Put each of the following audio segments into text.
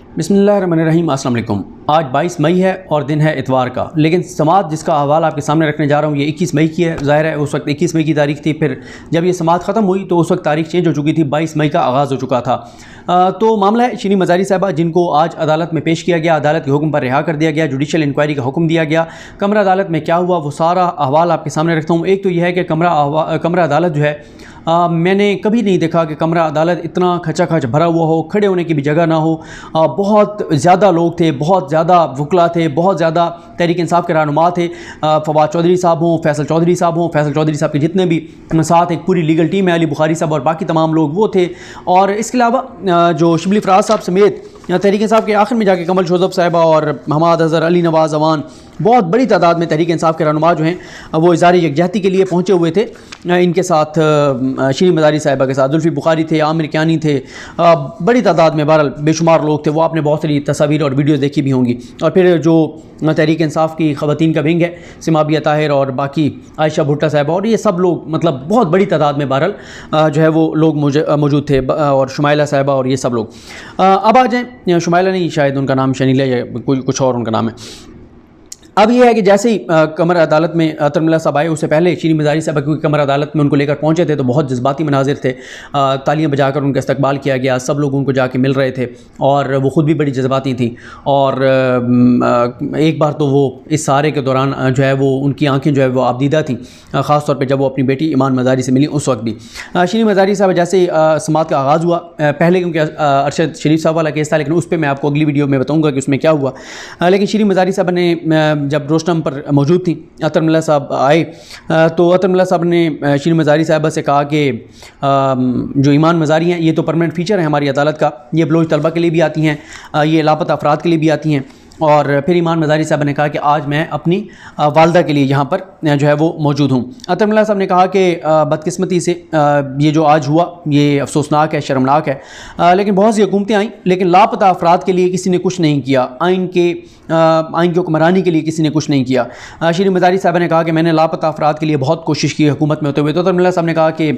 बिस्मिल्लाहिर्रहमानिर्रहीम। अस्सलाम वालेकुम। आज 22 मई है और दिन है इतवार का, लेकिन समात जिसका अहवाल आपके सामने रखने जा रहा हूँ ये 21 मई की है। ज़ाहिर है उस वक्त 21 मई की तारीख थी, फिर जब ये समात ख़त्म हुई तो उस वक्त तारीख चेंज हो चुकी थी, 22 मई का आगाज़ हो चुका था। तो मामला है शीरीन मज़ारी साहिबा, जिनको आज अदालत में पेश किया गया, अदालत के हुक्म पर रिहा कर दिया गया, जुडिशल इंक्वायरी का हुक्म दिया गया। कमरा अदालत में क्या हुआ वो सारा अहवाल आपके सामने रखता हूँ। एक तो यह है कि कमरा अदालत जो है, मैंने कभी नहीं देखा कि कमरा अदालत इतना खचाखच भरा हुआ हो, खड़े होने की भी जगह ना हो। बहुत ज़्यादा लोग थे, बहुत ज़्यादा वकला थे, बहुत ज़्यादा तहरीक इंसाफ के रहनुमा थे। फवाद चौधरी साहब हों, फैसल चौधरी साहब हों, फैसल चौधरी साहब के जितने भी साथ एक पूरी लीगल टीम है, अली बुखारी साहब और बाकी तमाम लोग वो थे। और इसके अलावा जो शिबली फराज साहब समेत तहरीक इंसाफ के आखिर में जाके कमल शोज़ब साहिबा और हमाद अज़हर, अली नवाज़ अवान, बहुत बड़ी तादाद में तहरीक इंसाफ के रहनुमा जो हैं वो इज़हार यकजहती के लिए पहुँचे हुए थे। इनके साथ शीरीन मज़ारी साहिबा के साथ जुल्फ़ी बुखारी थे, आमिर कियानी थे, बड़ी तादाद में बहरहाल बेशुमार लोग थे। वो आपने बहुत सारी तस्वीर और वीडियोज़ देखी भी होंगी। और फिर जो तहरीक इंसाफ की ख़वातीन का विंग है, सिमाबिया ताहिर और बाकी आयशा भुट्टा साहिबा और ये सब लोग, मतलब बहुत बड़ी तादाद में बहरहाल जो है वो लोग मौजूद थे, और शुमाइला साहिबा और ये सब लोग। अब आ जाएँ, शुमाइला नहीं, शायद उनका नाम शनीला या कुछ और उनका नाम है। अब यह है कि जैसे ही कमर अदालत में अतर मिल्ला साहब आए, उससे पहले शीरीन मज़ारी साहब क्योंकि कमर अदालत में उनको लेकर पहुंचे थे तो बहुत जज्बाती मनाजिर थे। तालियां बजाकर उनका इस्तकबाल किया गया, सब लोग उनको जाके मिल रहे थे और वो ख़ुद भी बड़ी जज्बाती थी। और एक बार तो वो इस सारे के दौरान जो है वो उनकी आँखें जो है वो आबदीदा थी, ख़ास तौर पर जब वो अपनी बेटी ईमान मज़ारी से मिली उस वक्त भी। शीरीन मज़ारी साहब जैसे समात का आगाज़ हुआ, पहले क्योंकि अरशद शरीफ साहब वाला केस था, लेकिन उस पर मैं आपको अगली वीडियो में बताऊँगा कि उसमें क्या हुआ। लेकिन शीरीन मज़ारी साहब ने जब रोस्टम पर मौजूद थी, अतर मिल्ला साहब आए तो अतर मिल्ला साहब ने शीरीन मज़ारी साहबा से कहा कि जो ईमान मज़ारी हैं ये तो परमानेंट फ़ीचर है हमारी अदालत का, ये बलोच तलबा के लिए भी आती हैं, ये लापता अफराद के लिए भी आती हैं। और फिर ईमान मज़ारी साहब ने कहा कि आज मैं अपनी वालदा के लिए यहाँ पर जो है वो मौजूद हूँ। अतर मिल्ला साहब ने कहा कि बदकिस्मती से ये जो आज हुआ ये अफसोसनाक है, शर्मनाक है, लेकिन बहुत सी हुकूमतें आईं लेकिन लापता अफराद के लिए किसी ने कुछ नहीं किया, आइन की हुक्मरानी के लिए किसी ने कुछ नहीं किया। शीरीन मज़ारी साहब ने कहा कि मैंने लापता अफराद के लिए बहुत कोशिश की हुकूमत में होते हुए। तो अतर मिल्ला साहब ने कहा कि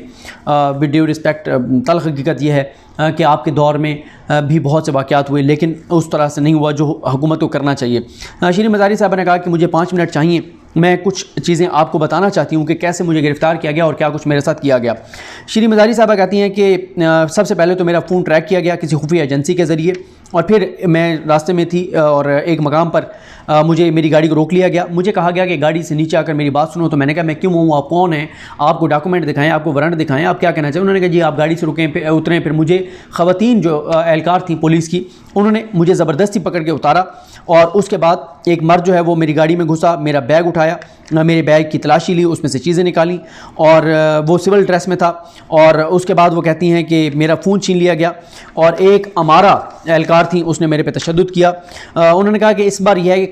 विद ड्यू रिस्पेक्ट, तल्ख़ हकीकत यह है कि आपके दौर में भी बहुत से वाक़यात हुए लेकिन उस तरह से नहीं हुआ जो हुकूमत को करना चाहिए। शीरीन मज़ारी साहब ने कहा कि मुझे 5 मिनट चाहिए, मैं कुछ चीज़ें आपको बताना चाहती हूँ कि कैसे मुझे गिरफ़्तार किया गया और क्या कुछ मेरे साथ किया गया। शीरीन मज़ारी साहबा कहती हैं कि सबसे पहले तो मेरा फ़ोन ट्रैक किया गया किसी खुफिया एजेंसी के ज़रिए, और फिर मैं रास्ते में थी और एक मकाम पर मुझे मेरी गाड़ी को रोक लिया गया। मुझे कहा गया कि गाड़ी से नीचे आकर मेरी बात सुनो। तो मैंने कहा मैं क्यों हूँ, आप कौन हैं, आपको डॉक्यूमेंट दिखाएं, आपको वारंट दिखाएं, आप क्या कहना चाहिए। उन्होंने कहा जी आप गाड़ी से रुकें, फिर उतरें। फिर मुझे ख़वातीन जो एहलकार थी पुलिस की, उन्होंने मुझे ज़बरदस्ती पकड़ के उतारा और उसके बाद एक मर्द जो है वो मेरी गाड़ी में घुसा, मेरा बैग उठाया, मेरे बैग की तलाशी ली, उसमें से चीज़ें निकाली और वो सिविल ड्रेस में था। और उसके बाद वो कहती हैं कि मेरा फ़ोन छीन लिया गया और एक अमारा एहलकार थी उसने मेरे पे तशद्दुद किया। उन्होंने कहा कि इस बार यह है कि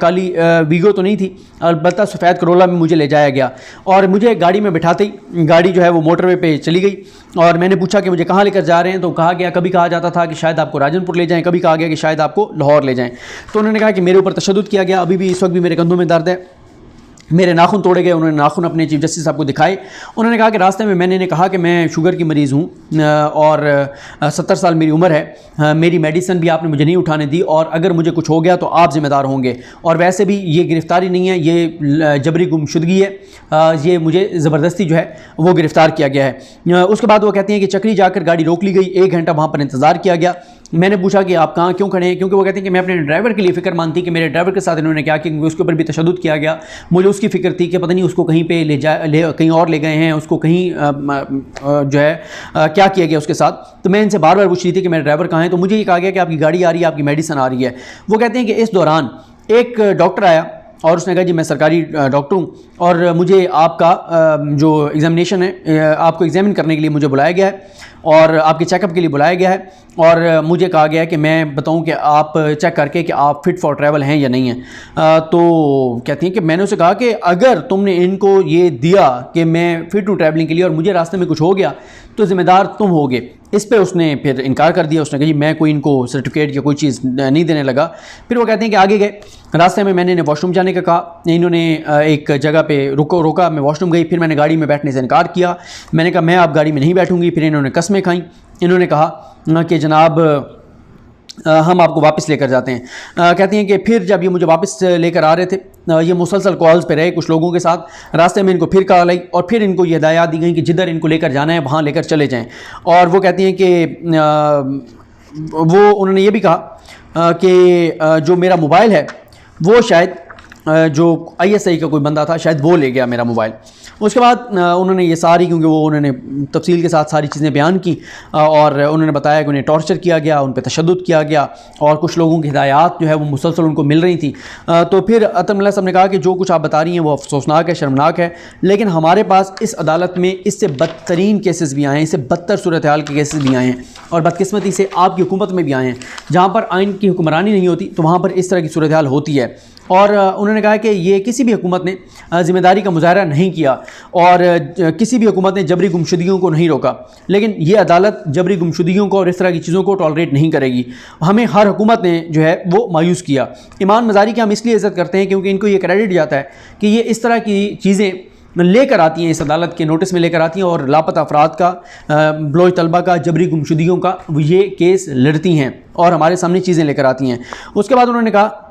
काली वीगो तो नहीं थी, अलबत्ता सफ़ेद करोला में मुझे ले जाया गया और मुझे गाड़ी में बिठाते ही गाड़ी जो है वो मोटरवे पे चली गई। और मैंने पूछा कि मुझे कहाँ लेकर जा रहे हैं, तो कहा गया, कभी कहा जाता था कि शायद आपको राजनपुर ले जाएं, कभी कहा गया कि शायद आपको लाहौर ले जाएं। तो उन्होंने कहा कि मेरे ऊपर तशद्दुद किया गया, अभी भी इस वक्त भी मेरे कंधों में दर्द है, मेरे नाखून तोड़े गए। उन्होंने नाखून अपने चीफ जस्टिस साहब को दिखाए। उन्होंने कहा कि रास्ते में मैंने कहा कि मैं शुगर की मरीज़ हूँ और 70 साल मेरी उम्र है, मेरी मेडिसिन भी आपने मुझे नहीं उठाने दी और अगर मुझे कुछ हो गया तो आप ज़िम्मेदार होंगे। और वैसे भी ये गिरफ़्तारी नहीं है, ये जबरी गुमशुदगी है, ये मुझे ज़बरदस्ती जो है वो गिरफ़्तार किया गया है। उसके बाद वो कहती हैं कि चक्री जाकर गाड़ी रोक ली गई, 1 घंटा वहाँ पर इंतज़ार किया गया। मैंने पूछा कि आप कहाँ क्यों खड़े हैं, क्योंकि वो कहते हैं कि मैं अपने ड्राइवर के लिए फ़िक्र मानती कि मेरे ड्राइवर के साथ इन्होंने क्या किया, उसके ऊपर भी तशद्दुद किया गया। मुझे उसकी फ़िक्र थी कि पता नहीं उसको कहीं पे कहीं और ले गए हैं, उसको कहीं जो है क्या किया गया उसके साथ। तो मैं इनसे बार बार पूछ रही थी कि मेरे ड्राइवर कहाँ हैं। तो मुझे ये कहा गया कि आपकी गाड़ी आ रही है, आपकी मेडिसिन आ रही है। वो कहते हैं कि इस दौरान एक डॉक्टर आया और उसने कहा जी मैं सरकारी डॉक्टर हूँ और मुझे आपका जो एग्ज़ामिनेशन है, आपको एग्ज़ामिन करने के लिए मुझे बुलाया गया है और आपके चेकअप के लिए बुलाया गया है और मुझे कहा गया है कि मैं बताऊं कि आप चेक करके कि आप फ़िट फॉर ट्रैवल हैं या नहीं हैं। तो कहती हैं कि मैंने उसे कहा कि अगर तुमने इनको ये दिया कि मैं फ़िट हूँ ट्रैवलिंग के लिए और मुझे रास्ते में कुछ हो गया तो ज़िम्मेदार तुम होगे। इस पे उसने फिर इनकार कर दिया। उसने कहा जी मैं कोई इनको सर्टिफिकेट या कोई चीज़ नहीं देने लगा। फिर वो कहते हैं कि आगे गए, रास्ते में मैंने इन्हें वॉशरूम जाने का कहा, इन्होंने एक जगह पे रोका, मैं वॉशरूम गई, फिर मैंने गाड़ी में बैठने से इनकार किया। मैंने कहा मैं आप गाड़ी में नहीं बैठूंगी। फिर इन्होंने कस्में खाई। इन्होंने कहा कि जनाब हम आपको वापस लेकर जाते हैं। कहती हैं कि फिर जब ये मुझे वापस लेकर आ रहे थे, ये मुसलसल कॉल्स पे रहे कुछ लोगों के साथ। रास्ते में इनको फिर कॉल आई और फिर इनको ये हिदायत दी गई कि जिधर इनको लेकर जाना है वहाँ लेकर चले जाएं। और वो कहती हैं कि वो उन्होंने ये भी कहा कि जो मेरा मोबाइल है वो शायद जो ISI का कोई बंदा था शायद वो ले गया मेरा मोबाइल। उसके बाद उन्होंने ये सारी, क्योंकि वो उन्होंने तफसील के साथ सारी चीज़ें बयान की और उन्होंने बताया कि उन्हें टॉर्चर किया गया, उन पर तशद्दुद किया गया और कुछ लोगों की हिदायत जो है वो मुसलसल उनको मिल रही थी। तो फिर अतर मिल्ला साहब ने कहा कि जो कुछ आप बता रही हैं वो अफसोसनाक है, शर्मनाक है, लेकिन हमारे पास इस अदालत में इससे बदतरीन केसेस भी आए हैं, इससे बदतर सूरत हाल के केसेस भी आए हैं और बदकिस्मती से आपकी हुकूमत में भी आए हैं। जहाँ पर आइन की हुक्मरानी नहीं होती तो वहाँ पर इस तरह की सूरत हाल होती है। और उन्होंने कहा कि ये किसी भी हुकूमत ने ज़िम्मेदारी का मुजाहरा नहीं किया और किसी भी हुकूमत ने जबरी गुमशुदगियों को नहीं रोका, लेकिन ये अदालत जबरी गुमशुदगियों को और इस तरह की चीज़ों को टॉलरेट नहीं करेगी। हमें हर हुकूमत ने जो है वो मायूस किया। ईमान मज़ारी की हम इसलिए इज़्ज़त करते हैं क्योंकि इनको ये क्रेडिट जाता है कि ये इस तरह की चीज़ें लेकर आती हैं, इस अदालत के नोटिस में लेकर आती हैं और लापता अफराद का, बलोच तलबा का, जबरी गुमशुदगियों का ये केस लड़ती हैं और हमारे सामने चीज़ें लेकर आती हैं। उसके बाद उन्होंने कहा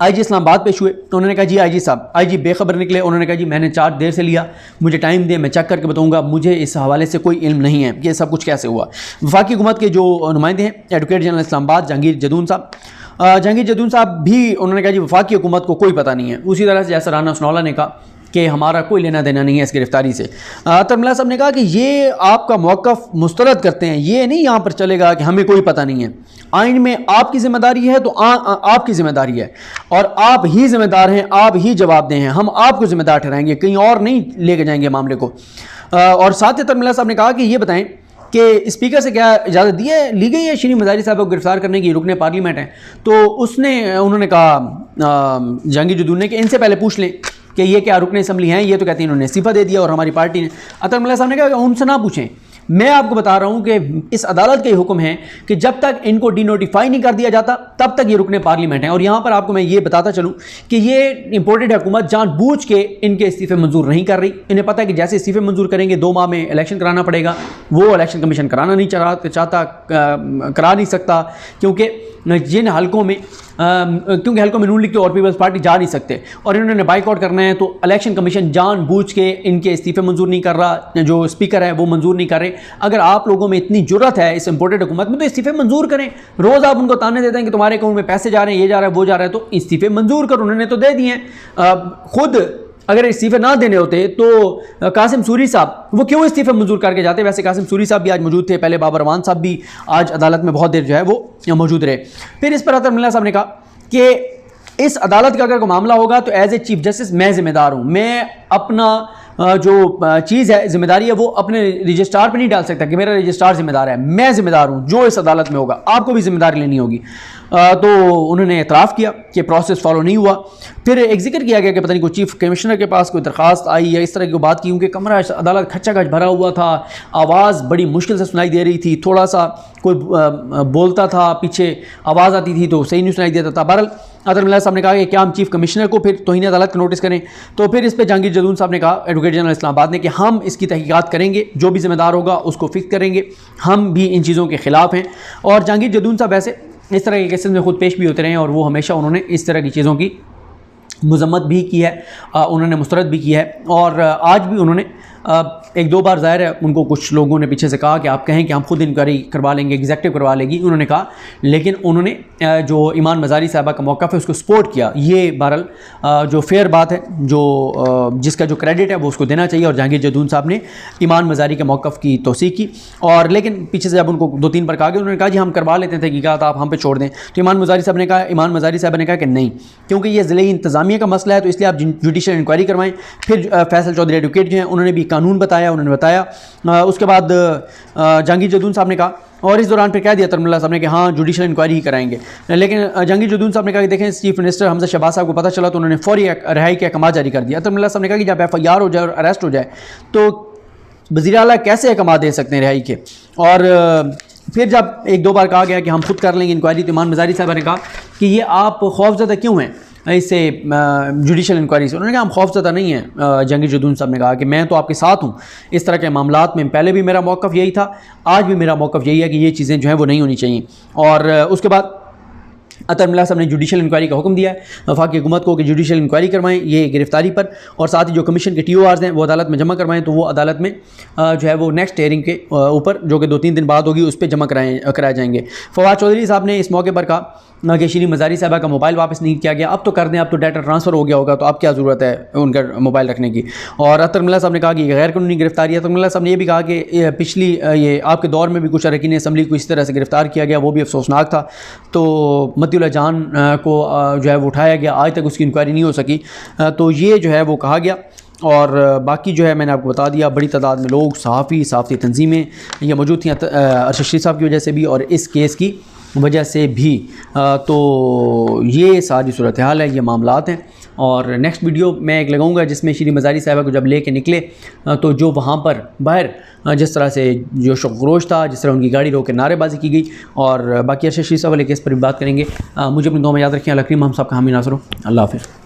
IG इस्लामाबाद पेश हुए तो उन्होंने कहा जी IG साहब, IG बेखबर निकले। उन्होंने कहा जी मैंने चार्ज देर से लिया, मुझे टाइम दे, मैं चेक करके बताऊंगा, मुझे इस हवाले से कोई इल्म नहीं है कि ये सब कुछ कैसे हुआ। वफाकी हुकूमत के जो नुमाइंदे हैं, एडवोकेट जनरल इस्लामाबाद जहांगीर जदून साहब, जहांगीर जदून साहब भी उन्होंने कहा जी वफाकी हुकूमत को कोई पता नहीं है। उसी तरह से जैसा राना उसनौला ने कहा कि हमारा कोई लेना देना नहीं है इस गिरफ्तारी से। तरमला साहब ने कहा कि ये आपका मौक़िफ़ मुस्तरद करते हैं, ये नहीं यहाँ पर चलेगा कि हमें कोई पता नहीं है। आइन में आपकी ज़िम्मेदारी है तो आपकी ज़िम्मेदारी है और आप ही ज़िम्मेदार हैं, आप ही जवाब दें हैं, हम आपको ज़िम्मेदार ठहराएंगे, कहीं और नहीं लेके जाएंगे मामले को। और साथ ही तरमला साहब ने कहा कि ये बताएं कि स्पीकर से क्या इजाज़त ली गई है शरीफ मज़ारी साहब को गिरफ्तार करने की, रुकने पार्लियामेंट हैं। तो उन्होंने कहा जहांगीर जदून ने कि इनसे पहले पूछ लें कि ये क्या रुकने असम्बली हैं, ये तो कहते हैं इन्होंने इस्तीफ़ा दे दिया और हमारी पार्टी ने। अतर मिल्ला साहब ने कहा उनसे ना पूछें, मैं आपको बता रहा हूं कि इस अदालत का ये हुक्म है कि जब तक इनको डिनोटिफाई नहीं कर दिया जाता तब तक ये रुकने पार्लियामेंट हैं। और यहाँ पर आपको मैं ये बताता चलूँ कि ये इंपोर्टेड हुकूमत जानबूझ के इनके इस्तीफ़े मंजूर नहीं कर रही। इन्हें पता है कि जैसे इस्तीफ़े मंजूर करेंगे 2 माह में इलेक्शन कराना पड़ेगा, वो इलेक्शन कमीशन कराना नहीं चाहता, करा नहीं सकता, क्योंकि जिन हलकों में नून लीग और पीपल्स पार्टी जा नहीं सकते और इन्होंने बाइकआउट करना है, तो इलेक्शन कमीशन जानबूझ के इनके इस्तीफ़े मंजूर नहीं कर रहा, जो स्पीकर है वो मंजूर नहीं कर रहे। अगर आप लोगों में इतनी जुर्रत है इस इंपोर्टेड हुकूमत में तो इस्तीफ़े मंजूर करें। रोज़ आप उनको ताने देते हैं कि तुम्हारे अकाउंट में पैसे जा रहे हैं, ये जा रहा है, वो जा रहा है, तो इस्तीफ़े मंजूर करो। उन्होंने तो दे दिए हैं। खुद अगर इस्तीफ़े ना देने होते तो कासिम सूरी साहब वो क्यों इस्तीफ़े मंजूर करके जाते। वैसे कासिम सूरी साहब भी आज मौजूद थे, पहले बाबर रहमान साहब भी आज अदालत में बहुत देर जो है वो मौजूद रहे। फिर इस पर अतर मिल्ला साहब ने कहा कि इस अदालत का अगर कोई मामला होगा तो एज ए चीफ जस्टिस मैं ज़िम्मेदार हूँ। मैं अपना जो चीज़ है जिम्मेदारी है वो अपने रजिस्ट्रार पे नहीं डाल सकता कि मेरा रजिस्ट्रार जिम्मेदार है। मैं जिम्मेदार हूँ, जो इस अदालत में होगा आपको भी जिम्मेदारी लेनी होगी। तो उन्होंने एतराफ़ किया कि प्रोसेस फॉलो नहीं हुआ। फिर एक जिक्र किया गया कि पता नहीं कोई चीफ कमिश्नर के पास कोई दरख्वास्त आई या इस तरह की बात की, क्योंकि कमरा अदालत खच्चा खच भरा हुआ था, आवाज़ बड़ी मुश्किल से सुनाई दे रही थी, थोड़ा सा कोई बोलता था पीछे आवाज़ आती थी तो सही नहीं सुनाई देता था। बहरहाल अतर मिल्ला साहब ने कहा कि क्या हम चीफ कमिश्नर को फिर तौहीन अदालत का नोटिस करें। तो फिर इस पर जहांगीर जदून साहब ने कहा, एडवोकेट जनरल इस्लामाबाद ने, कि हम इसकी तहकीकात करेंगे, जो भी जिम्मेदार होगा उसको फिक्स करेंगे, हम भी इन चीज़ों के ख़िलाफ़ हैं। और जहांगीर जदून साहब ऐसे इस तरह के केसेस में खुद पेश भी होते रहे और वो हमेशा उन्होंने इस तरह की चीज़ों की मज़म्मत भी की है, उन्होंने मुस्तरद भी किया है। और आज भी उन्होंने 1-2 बार ज़ाहिर है उनको कुछ लोगों ने पीछे से कहा कि आप कहें कि हम खुद इंक्वायरी करवा लेंगे, एग्जेक्टिव करवा लेगी, उन्होंने कहा, लेकिन उन्होंने जो ईमान मज़ारी साहबा का मौक़िफ़ है उसको सपोर्ट किया। ये बहरहाल जो फेयर बात है, जो जिसका जो क्रेडिट है वो उसको देना चाहिए। और जहांगीर जदून साहब ने ईमान मज़ारी के मौक़िफ़ की तौसीक़ की। और लेकिन पीछे से जब उनको 2-3 बार कहा गया, उन्होंने कहा जी हम करवा लेते थे कि क्या आप हम पे छोड़ दें। तो ईमान मज़ारी साहब ने कहा कि नहीं, क्योंकि ये ज़िले इंतज़ामिया का मसला है तो इसलिए आप जुडिशल इंक्वायरी करवाएं। फिर फैसल चौधरी एडवोकेट जो हैं उन्होंने भी कानून बताया, उन्होंने बताया। उसके बाद जहांगीर जदून साहब ने कहा, और इस दौरान फिर कह दिया तरमुल्ला साहब ने कि हाँ जुडिशल इंक्वायरी ही कराएंगे। लेकिन जहांगीर जदून साहब ने कहा कि देखें चीफ मिनिस्टर हमजा शहबाज साहब को पता चला तो उन्होंने फौरी रिहाई के अहकाम जारी कर दिया। तरमुल्ला साहब ने कहा कि जब FIR हो जाए और अरेस्ट हो जाए तो वज़ीर आला कैसे अहकाम दे सकते हैं रिहाई के। और फिर जब 1-2 बार कहा गया कि हम खुद कर लेंगे इंक्वायरी, तो ईमान मज़ारी साहब ने कहा कि ये आप खौफज़दा क्यों हैं, इससे जुडिशल इंक्वायरी से। उन्होंने कहा हम खौफज़दा नहीं हैं। जहांगीर जदून साहब ने कहा कि मैं तो आपके साथ हूँ इस तरह के मामलात में, पहले भी मेरा मौक़िफ़ यही था, आज भी मेरा मौक़िफ़ यही है कि ये चीज़ें जो हैं वो नहीं होनी चाहिए। और उसके बाद अतर मिल्ला साहब ने जुडिशल इंक्वायरी का हुक्म दिया है वफाकी हुकूमत को कि जुडिशल इंक्वायरी करवाएं ये गिरफ्तारी पर, और साथ ही जो कमीशन के TORs हैं वो अदालत में जमा करवाएं, तो वो अदालत में जो है वो नेक्स्ट हेयरिंग के ऊपर जो कि 2-3 दिन बाद होगी उस पर जमा कराए जाएंगे। फवाद चौधरी साहब ने इस मौके पर कहा कि श्री मज़ारी साहबा का मोबाइल वापस नहीं किया गया, अब तो कर दें, अब तो डाटा ट्रांसफ़र हो गया होगा, तो अब क्या ज़रूरत है उनका मोबाइल रखने की। और अतर मिल्ला साहब ने कहा कि गैर कानूनी गिरफ्तारी है। अतर मिल्ला साहब ने यह भी कहा कि पिछली ये आपके दौर में भी कुछ अरकान असम्बली को इस तरह से गिरफ़्तार किया गया, वो भी अफसोसनाक था। तो मतीउल्लाह जान को जो है वो उठाया गया, आज तक उसकी इंक्वायरी नहीं हो सकी, तो ये जो है वो कहा गया। और बाकी जो है मैंने आपको बता दिया, बड़ी तादाद में लोग, सहाफ़ी तंजीमें ये मौजूद थी अरशद शरीफ साहब की वजह से भी और इस केस की वजह से भी। तो ये सारी सूरत हाल है, ये मामलात हैं। और नेक्स्ट वीडियो मैं एक लगाऊंगा जिसमें श्री मज़ारी साहबा को जब लेके निकले तो जो वहाँ पर बाहर जिस तरह से जो शोखरोश था, जिस तरह उनकी गाड़ी रोक के नारेबाजी की गई, और बाकी अरशद शरीफ साहब वाले केस पर भी बात करेंगे। मुझे अपनी दुआ में याद रखें। अल्लाह करीम हम सब का हामी नासर हो। अल्लाह हाफ़िज़।